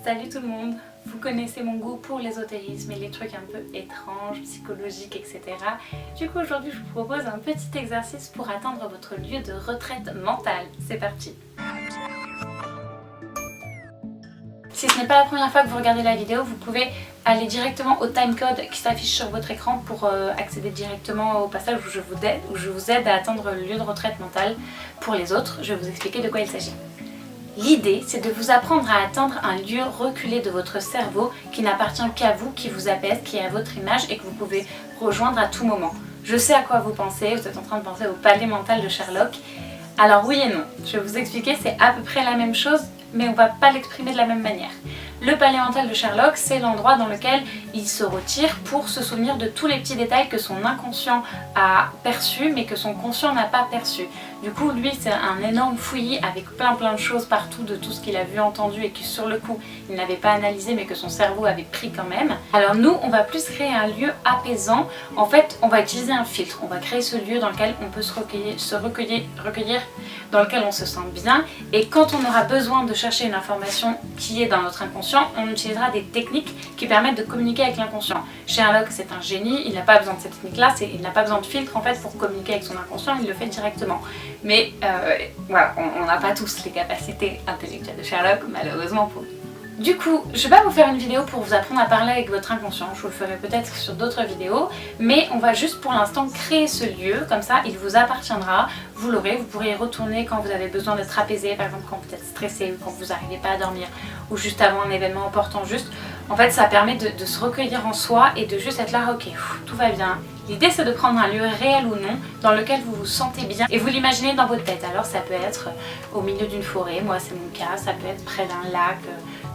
Salut tout le monde! Vous connaissez mon goût pour l'ésotérisme et les trucs un peu étranges, psychologiques, etc. Du coup aujourd'hui je vous propose un petit exercice pour atteindre votre lieu de retraite mentale. C'est parti! Si ce n'est pas la première fois que vous regardez la vidéo, vous pouvez aller directement au timecode qui s'affiche sur votre écran pour accéder directement au passage où je vous aide à atteindre le lieu de retraite mentale. Pour les autres, je vais vous expliquer de quoi il s'agit. L'idée, c'est de vous apprendre à atteindre un lieu reculé de votre cerveau qui n'appartient qu'à vous, qui vous apaise, qui est à votre image et que vous pouvez rejoindre à tout moment. Je sais à quoi vous pensez, vous êtes en train de penser au palais mental de Sherlock. Alors oui et non, je vais vous expliquer, c'est à peu près la même chose, mais on ne va pas l'exprimer de la même manière. Le palais mental de Sherlock, c'est l'endroit dans lequel il se retire pour se souvenir de tous les petits détails que son inconscient a perçus mais que son conscient n'a pas perçus. Du coup, lui, c'est un énorme fouillis avec plein de choses partout de tout ce qu'il a vu, entendu et que sur le coup, il n'avait pas analysé mais que son cerveau avait pris quand même. Alors nous, on va plus créer un lieu apaisant. En fait, on va utiliser un filtre. On va créer ce lieu dans lequel on peut se recueillir, dans lequel on se sent bien. Et quand on aura besoin de chercher une information qui est dans notre inconscient, on utilisera des techniques qui permettent de communiquer avec l'inconscient. Sherlock, c'est un génie, il n'a pas besoin de cette technique-là, il n'a pas besoin de filtre en fait pour communiquer avec son inconscient, il le fait directement. Mais voilà, on n'a pas tous les capacités intellectuelles de Sherlock, malheureusement pour lui. Du coup, je vais pas vous faire une vidéo pour vous apprendre à parler avec votre inconscient, je vous le ferai peut-être sur d'autres vidéos, mais on va juste pour l'instant créer ce lieu, comme ça il vous appartiendra, vous l'aurez, vous pourrez y retourner quand vous avez besoin d'être apaisé, par exemple quand vous êtes stressé ou quand vous n'arrivez pas à dormir, ou juste avant un événement important, juste, en fait ça permet de se recueillir en soi et de juste être là, ok, tout va bien. L'idée c'est de prendre un lieu réel ou non dans lequel vous vous sentez bien et vous l'imaginez dans votre tête. Alors ça peut être au milieu d'une forêt, moi c'est mon cas, ça peut être près d'un lac,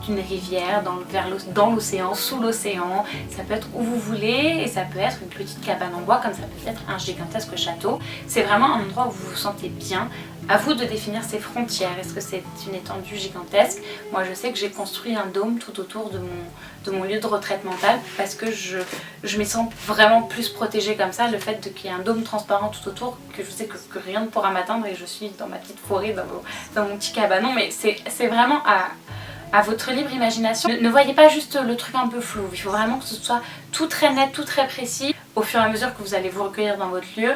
d'une rivière, dans l'océan, sous l'océan, ça peut être où vous voulez et ça peut être une petite cabane en bois comme ça peut être un gigantesque château. C'est vraiment un endroit où vous vous sentez bien. À vous de définir ces frontières. Est-ce que c'est une étendue gigantesque? Moi je sais que j'ai construit un dôme tout autour de mon lieu de retraite mentale parce que je me sens vraiment plus protégée comme ça. Le fait qu'il y ait un dôme transparent tout autour, que je sais que rien ne pourra m'atteindre et je suis dans ma petite forêt, dans mon petit cabanon. Mais c'est vraiment à votre libre imagination. Ne voyez pas juste le truc un peu flou, il faut vraiment que ce soit tout très net, tout très précis. Au fur et à mesure que vous allez vous recueillir dans votre lieu,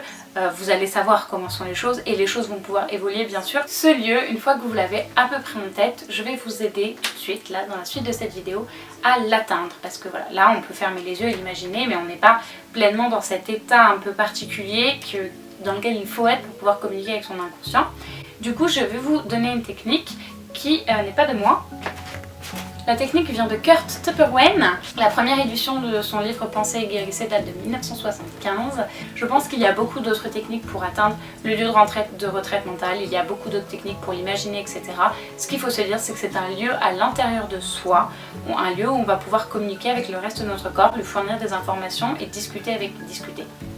vous allez savoir comment sont les choses et les choses vont pouvoir évoluer bien sûr. Ce lieu, une fois que vous l'avez à peu près en tête, je vais vous aider tout de suite, là dans la suite de cette vidéo, à l'atteindre. Parce que voilà, là on peut fermer les yeux et l'imaginer, mais on n'est pas pleinement dans cet état un peu particulier dans lequel il faut être pour pouvoir communiquer avec son inconscient. Du coup, je vais vous donner une technique qui n'est pas de moi. La technique vient de Kurt Tupperware. La première édition de son livre Penser et guérissez date de 1975. Je pense qu'il y a beaucoup d'autres techniques pour atteindre le lieu de retraite mentale. Il y a beaucoup d'autres techniques pour l'imaginer, etc. Ce qu'il faut se dire, c'est que c'est un lieu à l'intérieur de soi, un lieu où on va pouvoir communiquer avec le reste de notre corps, lui fournir des informations et discuter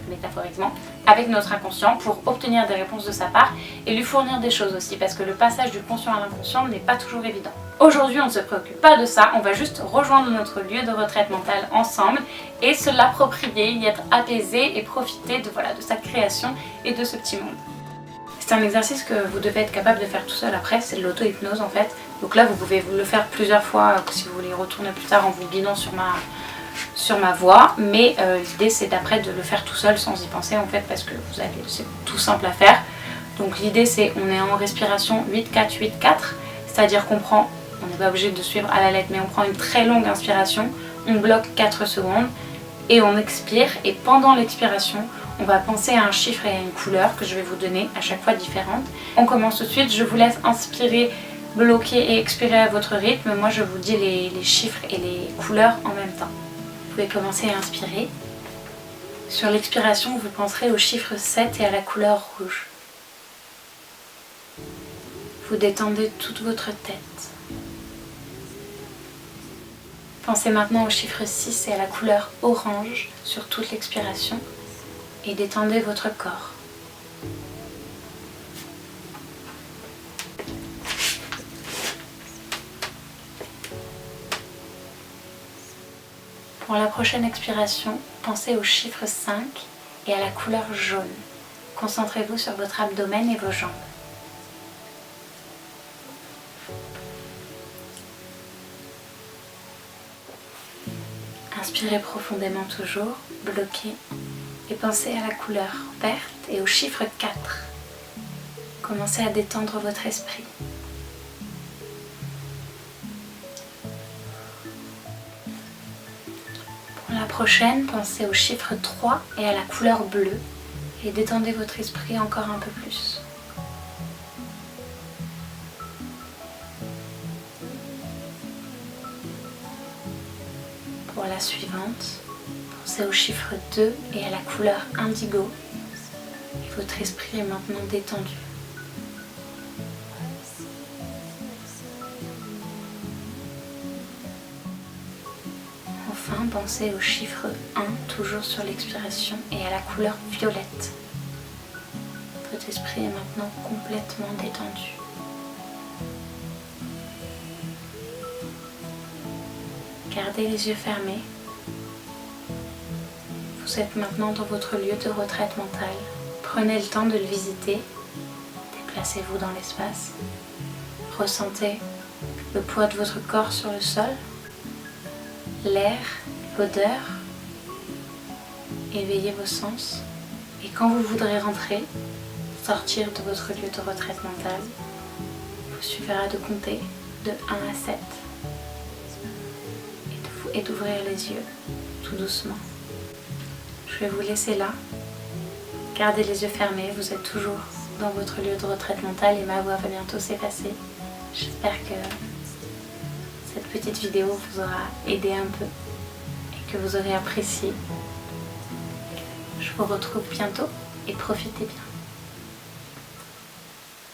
métaphoriquement, avec notre inconscient pour obtenir des réponses de sa part et lui fournir des choses aussi parce que le passage du conscient à l'inconscient n'est pas toujours évident. Aujourd'hui, on ne se préoccupe pas de ça, on va juste rejoindre notre lieu de retraite mentale ensemble et se l'approprier, y être apaisé et profiter de sa création et de ce petit monde. C'est un exercice que vous devez être capable de faire tout seul après, c'est de l'auto-hypnose en fait. Donc là, vous pouvez le faire plusieurs fois si vous voulez y retourner plus tard en vous guidant sur ma voix, mais l'idée c'est d'après de le faire tout seul sans y penser en fait parce que c'est tout simple à faire. Donc l'idée c'est on est en respiration 8-4-8-4, c'est-à-dire on n'est pas obligé de suivre à la lettre, mais on prend une très longue inspiration, on bloque 4 secondes et on expire et pendant l'expiration on va penser à un chiffre et à une couleur que je vais vous donner à chaque fois différente. On commence tout de suite, je vous laisse inspirer, bloquer et expirer à votre rythme. Moi je vous dis les chiffres et les couleurs en même temps. Vous pouvez commencer à inspirer. Sur l'expiration, vous penserez au chiffre 7 et à la couleur rouge. Vous détendez toute votre tête. Pensez maintenant au chiffre 6 et à la couleur orange sur toute l'expiration et détendez votre corps. Pour la prochaine expiration, pensez au chiffre 5 et à la couleur jaune. Concentrez-vous sur votre abdomen et vos jambes. Inspirez profondément toujours, bloquez et pensez à la couleur verte et au chiffre 4. Commencez à détendre votre esprit. Pour la prochaine, pensez au chiffre 3 et à la couleur bleue et détendez votre esprit encore un peu plus. Pour la suivante, pensez au chiffre 2 et à la couleur indigo. Et votre esprit est maintenant détendu. Enfin, pensez au chiffre 1, toujours sur l'expiration, et à la couleur violette. Votre esprit est maintenant complètement détendu. Gardez les yeux fermés. Vous êtes maintenant dans votre lieu de retraite mentale. Prenez le temps de le visiter. Déplacez-vous dans l'espace. Ressentez le poids de votre corps sur le sol, l'air, l'odeur. Éveillez vos sens. Et quand vous voudrez rentrer, sortir de votre lieu de retraite mentale, il vous suffira de compter de 1 à 7 et d'ouvrir les yeux tout doucement. Je vais vous laisser là. Gardez les yeux fermés, vous êtes toujours dans votre lieu de retraite mentale et ma voix va bientôt s'effacer. J'espère que cette petite vidéo vous aura aidé un peu et que vous aurez apprécié. Je vous retrouve bientôt et profitez bien.